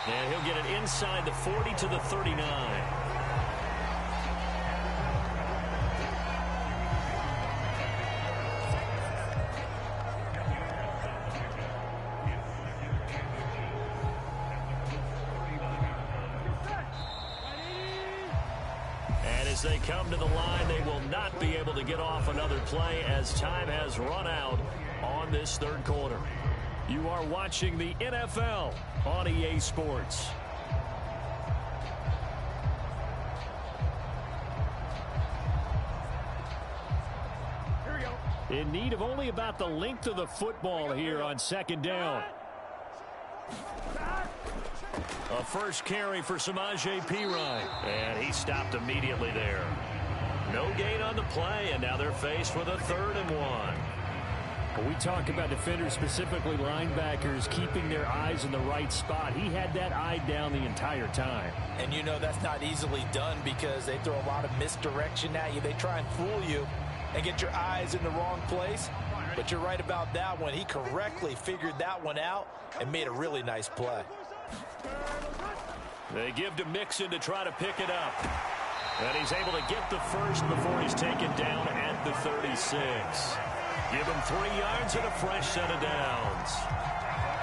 And he'll get it inside the 40 to the 39. As they come to the line, they will not be able to get off another play as time has run out on this third quarter. You are watching the NFL on EA Sports. Here we go. In need of only about the length of the football here on second down. A first carry for Samaje Perine. And he stopped immediately there. No gain on the play, and now they're faced with a 3rd and 1. When we talk about defenders, specifically linebackers, keeping their eyes in the right spot, he had that eye down the entire time. And you know that's not easily done because they throw a lot of misdirection at you. They try and fool you and get your eyes in the wrong place. But you're right about that one. He correctly figured that one out and made a really nice play. They give to Mixon to try to pick it up. And he's able to get the first before he's taken down at the 36. Give him 3 yards and a fresh set of downs.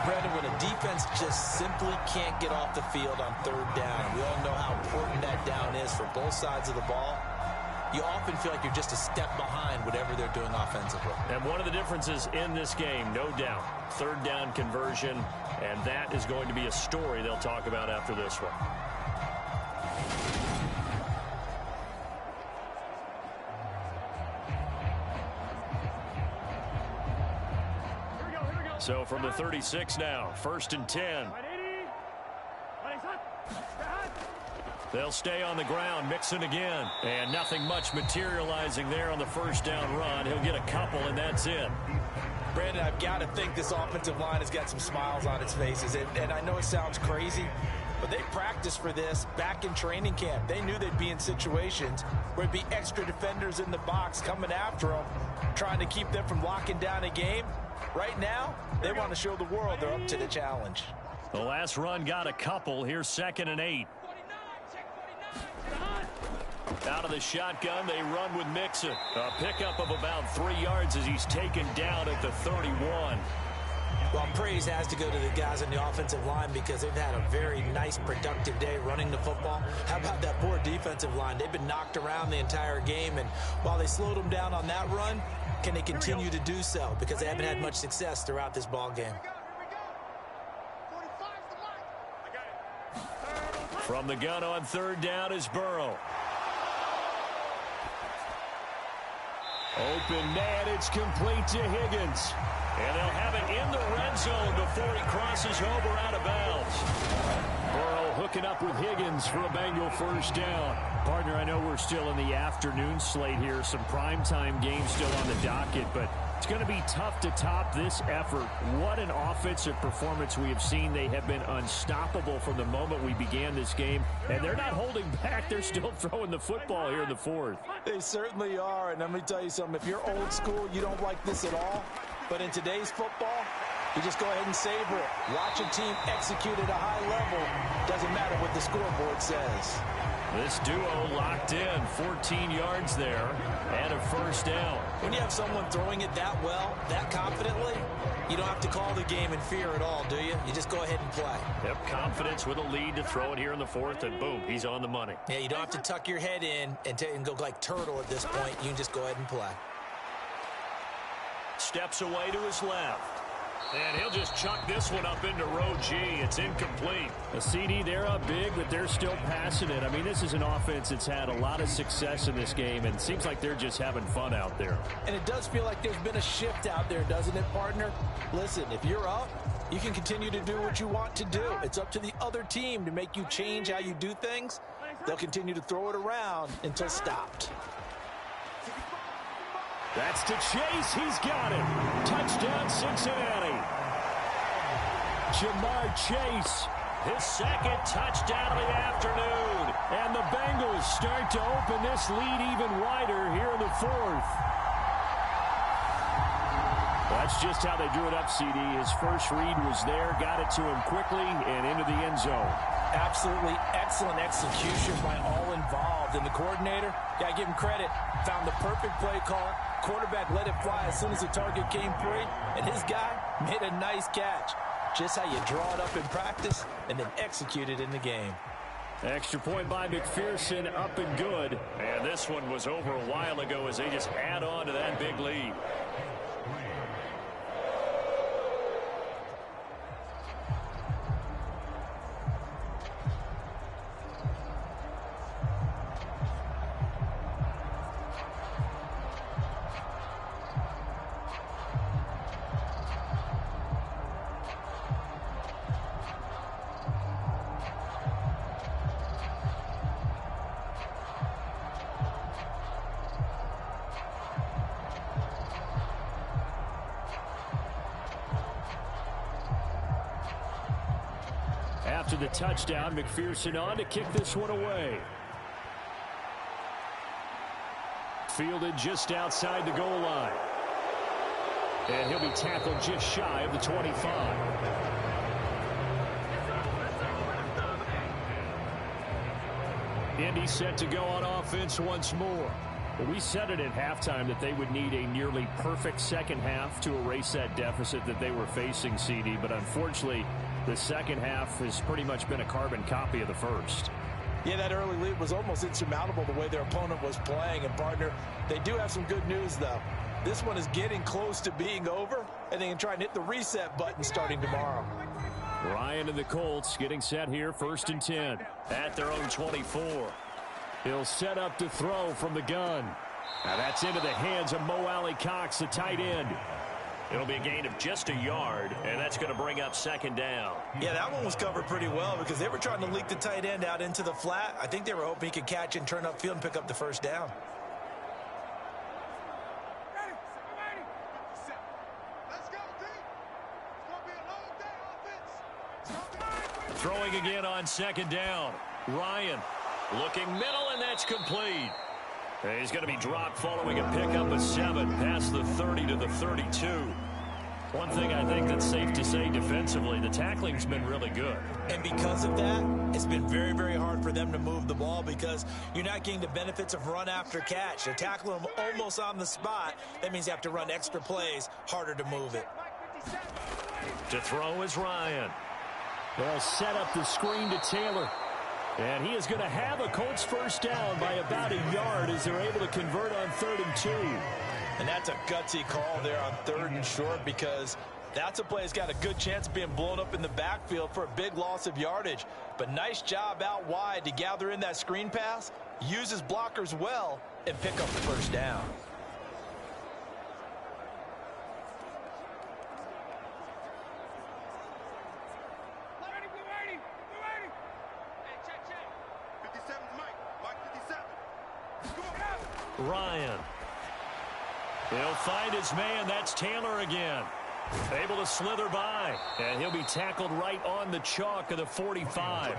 Brandon, when a defense just simply can't get off the field on 3rd down, we all know how important that down is for both sides of the ball. You often feel like you're just a step behind whatever they're doing offensively. And one of the differences in this game, no doubt, 3rd down conversion, and that is going to be a story they'll talk about after this one. So from the 36 now, 1st and 10. They'll stay on the ground, Mixon again. And nothing much materializing there on the first down run. He'll get a couple, and that's it. Brandon, I've got to think this offensive line has got some smiles on its faces. And I know it sounds crazy, but they practiced for this back in training camp. They knew they'd be in situations where there'd be extra defenders in the box coming after them, trying to keep them from locking down a game. Right now, they want to show the world they're up to the challenge. The last run got a couple. Here's 2nd and 8. Out of the shotgun, they run with Mixon. A pickup of about 3 yards as he's taken down at the 31. Well, praise has to go to the guys on the offensive line because they've had a very nice, productive day running the football. How about that poor defensive line? They've been knocked around the entire game, and while they slowed them down on that run, can they continue to do so? Because they haven't had much success throughout this ball game. From the gun on 3rd down is Burrow. Open man, it's complete to Higgins. And they'll have it in the red zone before he crosses over out of bounds. Burrow hooking up with Higgins for a Bengal first down. Partner, I know we're still in the afternoon slate here. Some primetime games still on the docket, but it's going to be tough to top this effort. What an offensive performance we have seen. They have been unstoppable from the moment we began this game, and they're not holding back. They're still throwing the football here in the fourth. They certainly are, and let me tell you something. If you're old school, you don't like this at all. But in today's football, you just go ahead and savor it. Watch a team execute at a high level. Doesn't matter what the scoreboard says. This duo locked in, 14 yards there, and a first down. When you have someone throwing it that well, that confidently, you don't have to call the game in fear at all, do you? You just go ahead and play. Yep, confidence with a lead to throw it here in the fourth, and boom, he's on the money. Yeah, you don't have to tuck your head in and go like turtle at this point. You can just go ahead and play. Steps away to his left. And he'll just chuck this one up into row G. It's incomplete. A CD, they're up big, but they're still passing it. I mean, this is an offense that's had a lot of success in this game, and it seems like they're just having fun out there. And it does feel like there's been a shift out there, doesn't it, partner? Listen, if you're up, you can continue to do what you want to do. It's up to the other team to make you change how you do things. They'll continue to throw it around until stopped. That's to Chase. He's got it. Touchdown, Cincinnati. Jamar Chase, his second touchdown of the afternoon. And the Bengals start to open this lead even wider here in the fourth. That's just how they drew it up, CD. His first read was there, got it to him quickly, and into the end zone. Absolutely excellent execution by all involved. And the coordinator, got to give him credit, found the perfect play call. Quarterback let it fly as soon as the target came free, and his guy made a nice catch. Just how you draw it up in practice and then execute it in the game. Extra point by McPherson, up and good. And this one was over a while ago as they just add on to that big lead. After the touchdown, McPherson on to kick this one away. Fielded just outside the goal line. And he'll be tackled just shy of the 25. Indy set to go on offense once more. Well, we said it at halftime that they would need a nearly perfect second half to erase that deficit that they were facing, CD. But unfortunately, the second half has pretty much been a carbon copy of the first. Yeah, that early lead was almost insurmountable the way their opponent was playing. And, partner, they do have some good news, though. This one is getting close to being over, and they can try and hit the reset button starting tomorrow. Ryan and the Colts getting set here, 1st and 10 at their own 24. He'll set up to throw from the gun. Now that's into the hands of Mo Alley-Cox, the tight end. It'll be a gain of just a yard, and that's going to bring up 2nd down. Yeah, that one was covered pretty well because they were trying to leak the tight end out into the flat. I think they were hoping he could catch and turn upfield and pick up the 1st down. Throwing again on 2nd down. Ryan looking middle, and that's complete. He's going to be dropped following a pickup of 7 past the 30 to the 32. One thing I think that's safe to say defensively, the tackling's been really good. And because of that, it's been very, very hard for them to move the ball because you're not getting the benefits of run after catch. They're tackling them almost on the spot. That means you have to run extra plays, harder to move it. To throw is Ryan. They'll set up the screen to Taylor. And he is going to have a Colts 1st down by about a yard as they're able to convert on 3rd and 2. And that's a gutsy call there on 3rd and short because that's a play that's got a good chance of being blown up in the backfield for a big loss of yardage. But nice job out wide to gather in that screen pass, use his blockers well, and pick up the 1st down. Ryan. He'll find his man. That's Taylor again. Able to slither by. And he'll be tackled right on the chalk of the 45.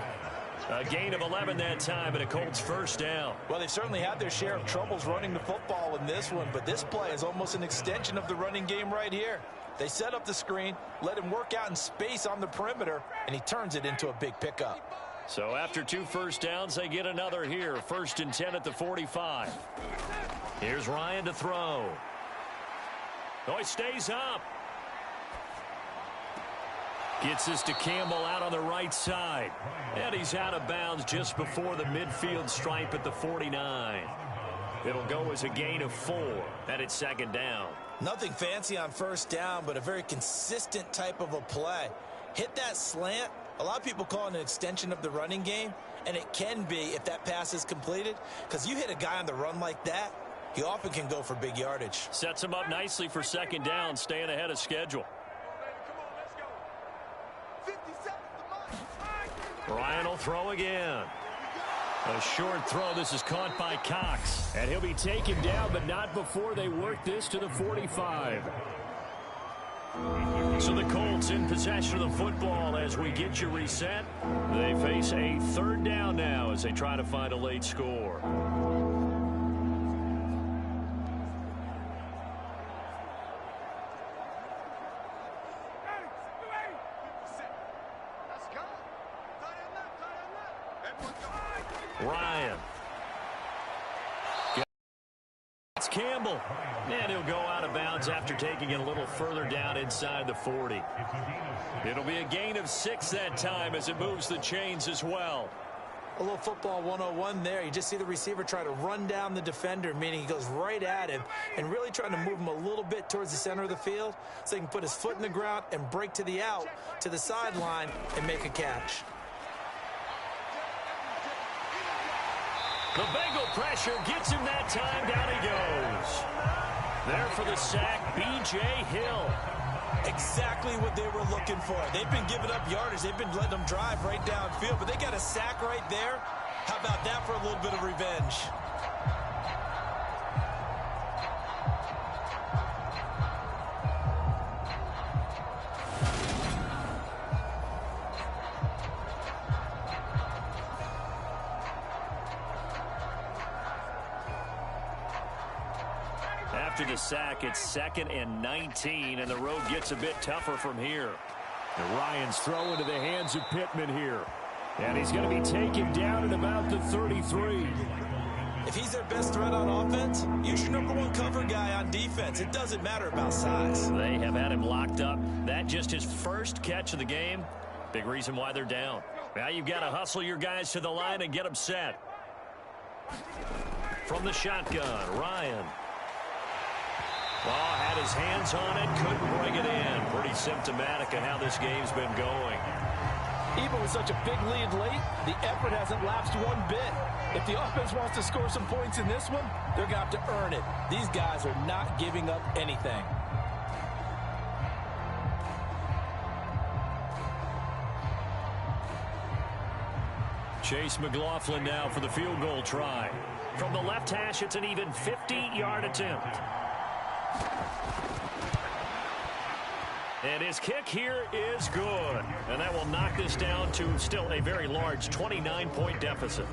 A gain of 11 that time, and a Colts first down. Well, they've certainly had their share of troubles running the football in this one, but this play is almost an extension of the running game right here. They set up the screen, let him work out in space on the perimeter, and he turns it into a big pickup. So after 2 first downs, they get another here. 1st and 10 at the 45. Here's Ryan to throw. Oh, he stays up. Gets this to Campbell out on the right side. And he's out of bounds just before the midfield stripe at the 49. It'll go as a gain of 4. And it's 2nd down. Nothing fancy on 1st down, but a very consistent type of a play. Hit that slant. A lot of people call it an extension of the running game, and it can be if that pass is completed, because you hit a guy on the run like that, he often can go for big yardage. Sets him up nicely for 2nd down, staying ahead of schedule. Ryan will throw again. A short throw. This is caught by Cox. And he'll be taken down, but not before they work this to the 45. So the Colts in possession of the football as we get you reset. They face a 3rd down now as they try to find a late score. Ryan. It's Campbell. And he'll go out of bounds after taking it a little further down inside the 40. It'll be a gain of 6 that time as it moves the chains as well. A little football 101 there. You just see the receiver try to run down the defender, meaning he goes right at him and really trying to move him a little bit towards the center of the field so he can put his foot in the ground and break to the out, to the sideline, and make a catch. The Bengal pressure gets him that time. Down he goes. There for the sack, B.J. Hill. Exactly what they were looking for. They've been giving up yardage. They've been letting them drive right downfield, but they got a sack right there. How about that for a little bit of revenge? After the sack, it's 2nd and 19, and the road gets a bit tougher from here. And Ryan's throw into the hands of Pittman here. And he's going to be taken down at about the 33. If he's their best threat on offense, use your #1 cover guy on defense. It doesn't matter about size. They have had him locked up. That just his first catch of the game. Big reason why they're down. Now you've got to hustle your guys to the line and get them set. From the shotgun, Ryan. Well, had his hands on it, couldn't bring it in. Pretty symptomatic of how this game's been going. Even with such a big lead late, the effort hasn't lapsed one bit. If the offense wants to score some points in this one, they're going to have to earn it. These guys are not giving up anything. Chase McLaughlin now for the field goal try. From the left hash, it's an even 50-yard attempt. And his kick here is good. And that will knock this down to still a very large 29-point deficit.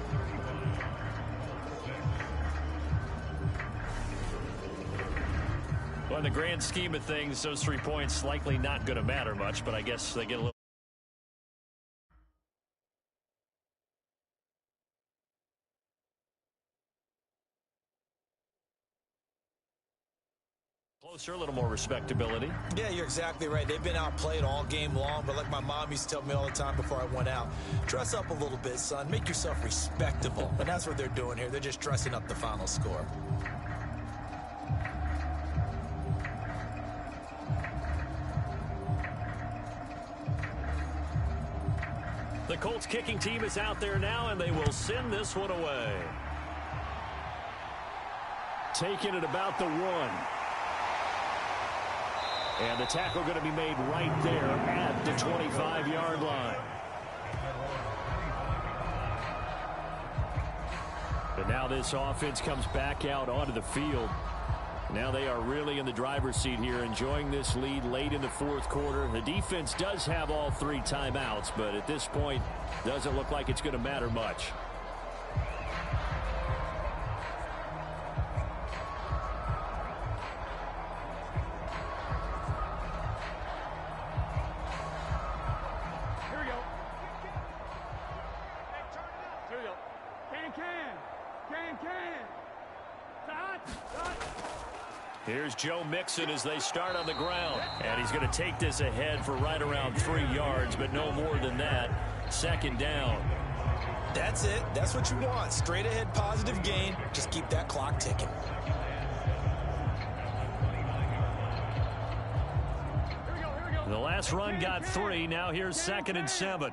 Well, in the grand scheme of things, those 3 points likely not going to matter much, but I guess they get a little closer, a little more respectability. Yeah, you're exactly right. They've been outplayed all game long, but like my mom used to tell me all the time before I went out, dress up a little bit, son. Make yourself respectable. And that's what they're doing here. They're just dressing up the final score. The Colts kicking team is out there now, and they will send this one away. Taking it about the 1. And the tackle going to be made right there at the 25-yard line. But now this offense comes back out onto the field. Now they are really in the driver's seat here, enjoying this lead late in the fourth quarter. The defense does have all 3 timeouts, but at this point, doesn't look like it's going to matter much. Here we go. Here we go. Can. Dot. Here's Joe Mixon as they start on the ground. And he's going to take this ahead for right around 3 yards, but no more than that. Second down. That's it. That's what you want. Straight ahead positive gain. Just keep that clock ticking. The last run got 3. Now here's 2nd and 7.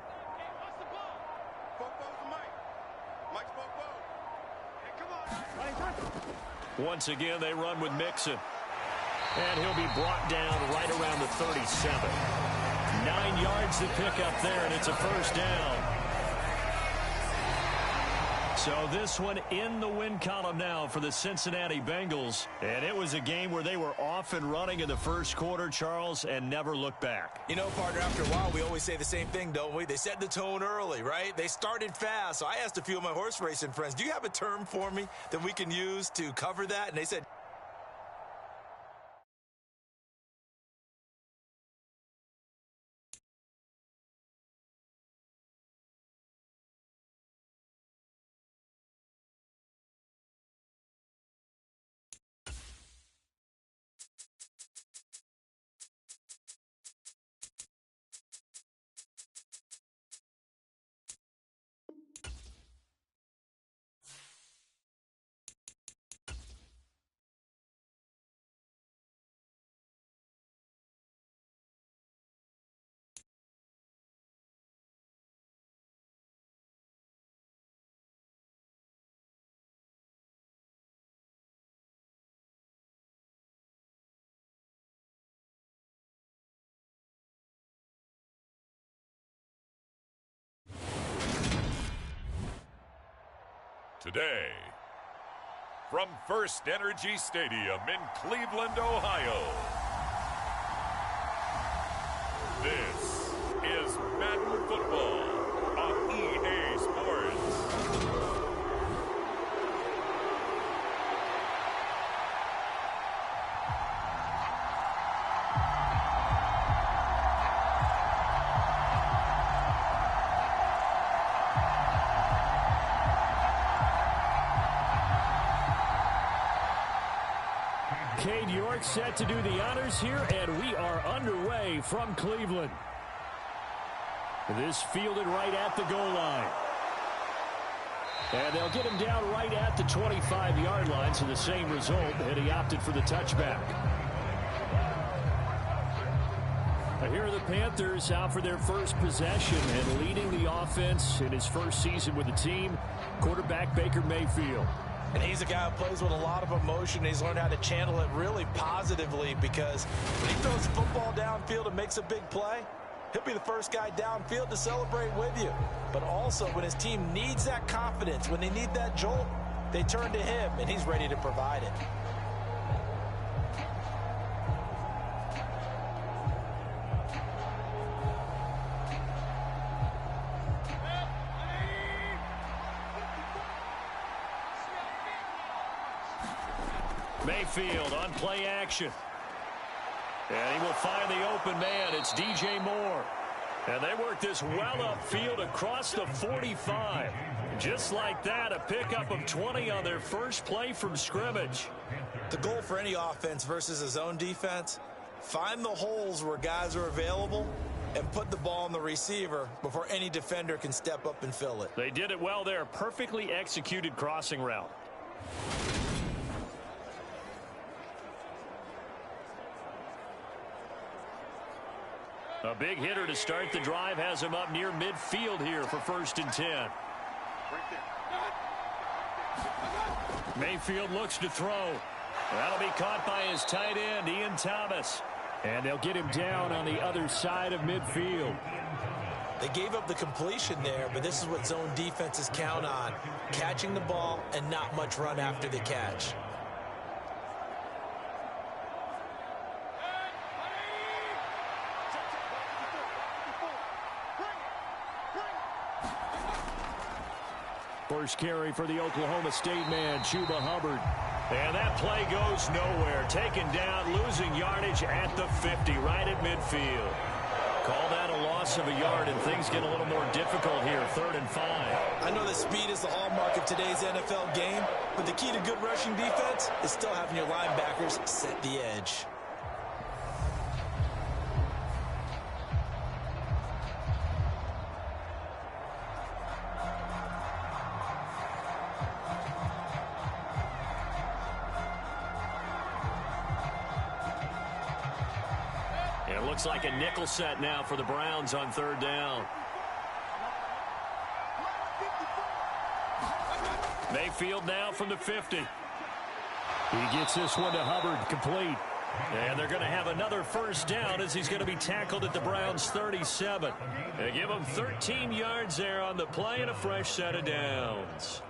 Once again, they run with Mixon. And he'll be brought down right around the 37. 9 yards to pick up there, and it's a first down. So this one in the win column now for the Cincinnati Bengals. And it was a game where they were off and running in the first quarter, Charles, and never looked back. You know, partner, after a while, we always say the same thing, don't we? They set the tone early, right? They started fast. So I asked a few of my horse racing friends, do you have a term for me that we can use to cover that? And they said, Today, from First Energy Stadium in Cleveland, Ohio, this is Madden Football on EA Sports. Cade York set to do the honors here, and we are underway from Cleveland. This fielded right at the goal line. And they'll get him down right at the 25-yard line, so the same result, and he opted for the touchback. Now here are the Panthers out for their first possession and leading the offense in his first season with the team, quarterback Baker Mayfield. and he's a guy who plays with a lot of emotion. He's learned how to channel it really positively, because when he throws the football downfield and makes a big play, he'll be the first guy downfield to celebrate with you. But also, when his team needs that confidence, when they need that jolt, they turn to him, and he's ready to provide it. Mayfield on play action. And he will find the open man. It's DJ Moore. And they work this well upfield across the 45. Just like that, a pickup of 20 on their first play from scrimmage. The goal for any offense versus a zone defense, find the holes where guys are available and put the ball on the receiver before any defender can step up and fill it. They did it well there. Perfectly executed crossing route. A big hitter to start the drive has him up near midfield here for 1st and 10. Mayfield looks to throw. That'll be caught by his tight end, Ian Thomas. And they'll get him down on the other side of midfield. They gave up the completion there, but this is what zone defenses count on. Catching the ball and not much run after the catch. First carry for the Oklahoma State man, Chuba Hubbard. And that play goes nowhere. Taken down, losing yardage at the 50, right at midfield. Call that a loss of a yard, and things get a little more difficult here, 3rd and 5. I know that speed is the hallmark of today's NFL game, but the key to good rushing defense is still having your linebackers set the edge. Looks like a nickel set now for the Browns on 3rd down. Mayfield now from the 50. He gets this one to Hubbard, complete. And they're going to have another first down as he's going to be tackled at the Browns' 37. They give him 13 yards there on the play and a fresh set of downs.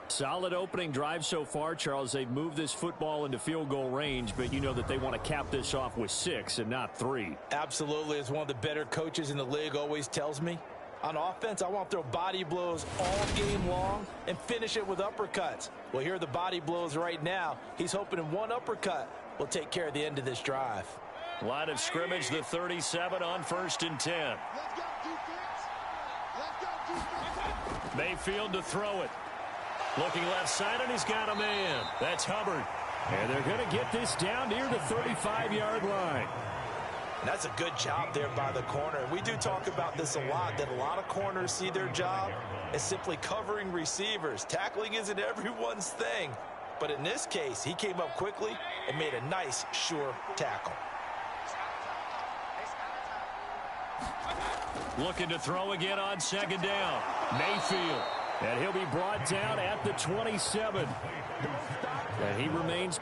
Solid opening drive so far, Charles. They've moved this football into field goal range, but you know that they want to cap this off with 6 and not 3. Absolutely. As one of the better coaches in the league always tells me, on offense, I want to throw body blows all game long and finish it with uppercuts. Well, here are the body blows right now. He's hoping in one uppercut will take care of the end of this drive. Line of scrimmage, the 37 on 1st and 10. Let's go, defense. Let's go, defense. Mayfield to throw it. Looking left side, and he's got a man. That's Hubbard. And they're going to get this down near the 35-yard line. That's a good job there by the corner. We do talk about this a lot, that a lot of corners see their job as simply covering receivers. Tackling isn't everyone's thing. But in this case, he came up quickly and made a nice, sure tackle. Looking to throw again on 2nd down. Mayfield. And he'll be brought down at the 27. And he remains...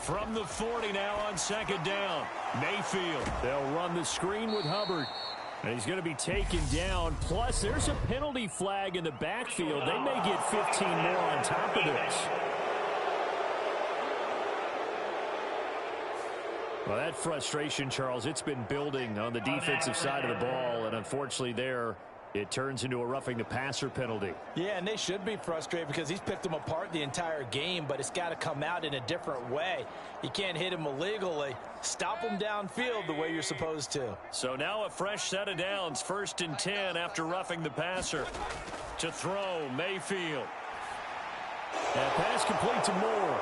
From the 40 now on 2nd down. Mayfield. They'll run the screen with Hubbard. And he's going to be taken down. Plus, there's a penalty flag in the backfield. They may get 15 more on top of this. Well, that frustration, Charles, it's been building on the defensive side of the ball. And unfortunately there, it turns into a roughing the passer penalty. Yeah, and they should be frustrated because he's picked them apart the entire game, but it's got to come out in a different way. You can't hit him illegally. Stop him downfield the way you're supposed to. So now a fresh set of downs, 1st and 10 after roughing the passer. To throw, Mayfield. And pass complete to Moore.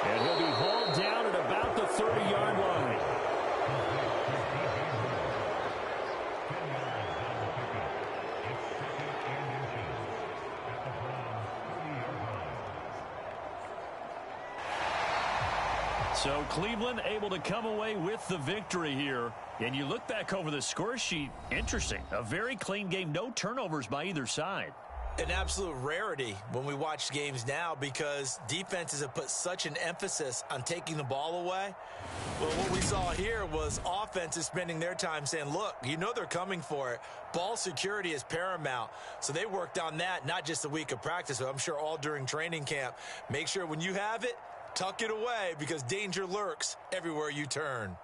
And he'll be hauled down at about the 30-yard line. So Cleveland able to come away with the victory here. And you look back over the score sheet, interesting. A very clean game, no turnovers by either side. An absolute rarity when we watch games now because defenses have put such an emphasis on taking the ball away. Well, what we saw here was offenses spending their time saying, look, you know they're coming for it. Ball security is paramount. So they worked on that, not just a week of practice, but I'm sure all during training camp. Make sure when you have it, tuck it away because danger lurks everywhere you turn.